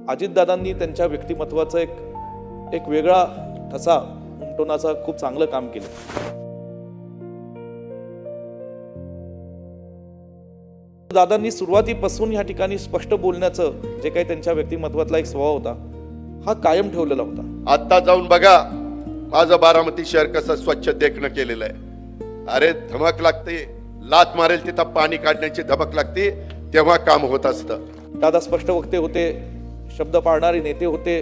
अजितदादांनी त्यांच्या व्यक्तिमत्वाचा एक वेगळा ठसा उमटवण्याचा खूप चांगलं काम केलं। दादांनी सुरुवातीपासून या ठिकाणी स्पष्ट बोलण्याचं जे काही त्यांच्या व्यक्तिमत्वातला एक स्वभाव होता हा कायम ठेवलेला होता। आता जाऊन बघा माझं बारामती शहर कसं स्वच्छ देखणं केलेलं आहे। अरे धमक लागते, लात मारेल तिथं पाणी काढण्याची धमक लागते, तेव्हा काम होत असतं। दादा स्पष्ट वक्ते होते, शब्द पाळणारे नेते होते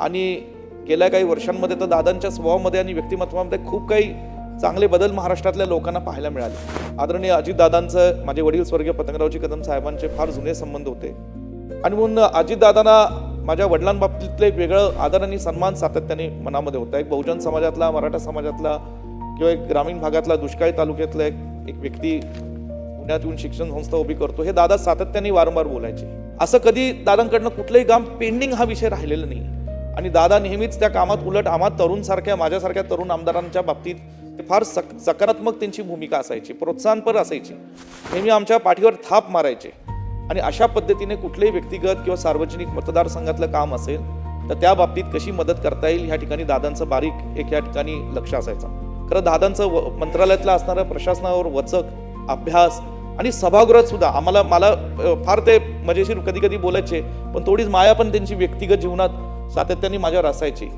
आणि गेल्या काही वर्षांमध्ये तर दादांच्या स्वभावामध्ये आणि व्यक्तिमत्वामध्ये खूप काही चांगले बदल महाराष्ट्रातल्या लोकांना पाहायला मिळाले। आदरणीय अजितदादांचं माझे वडील स्वर्गीय पतंगरावजी कदम साहेबांचे फार जुने संबंध होते आणि म्हणून अजितदादांना माझ्या वडिलांबाबतीतलं एक वेगळं आदर आणि सन्मान सातत्याने मनामध्ये होता। एक बहुजन समाजातला, मराठा समाजातला किंवा एक ग्रामीण भागातला दुष्काळी तालुक्यातला एक व्यक्ती पुण्यात येऊन शिक्षण संस्था उभी करतो हे दादा सातत्याने वारंवार बोलायचे। असं कधी दादांकडनं कुठलंही काम पेंडिंग हा विषय राहिलेला नाही आणि दादा नेहमीच त्या कामात उलट आम्हा तरुणसारख्या माझ्यासारख्या तरुण आमदारांच्या बाबतीत ते फार सकारात्मक त्यांची भूमिका असायची, प्रोत्साहनपर असायची, नेहमी आमच्या पाठीवर थाप मारायचे आणि अशा पद्धतीने कुठलेही व्यक्तिगत किंवा सार्वजनिक मतदारसंघातलं काम असेल तर त्या बाबतीत कशी मदत करता येईल ह्या ठिकाणी दादांचं बारीक एक या ठिकाणी लक्ष असायचं। खरं दादांचं मंत्रालयातलं असणारं प्रशासनावर वचक, अभ्यास आणि सभागृहात सुद्धा मला फार ते मजेशीर कधी कधी बोलायचे पण थोडीच माया पण त्यांची व्यक्तिगत जीवनात सातत्याने माझ्यावर असायची।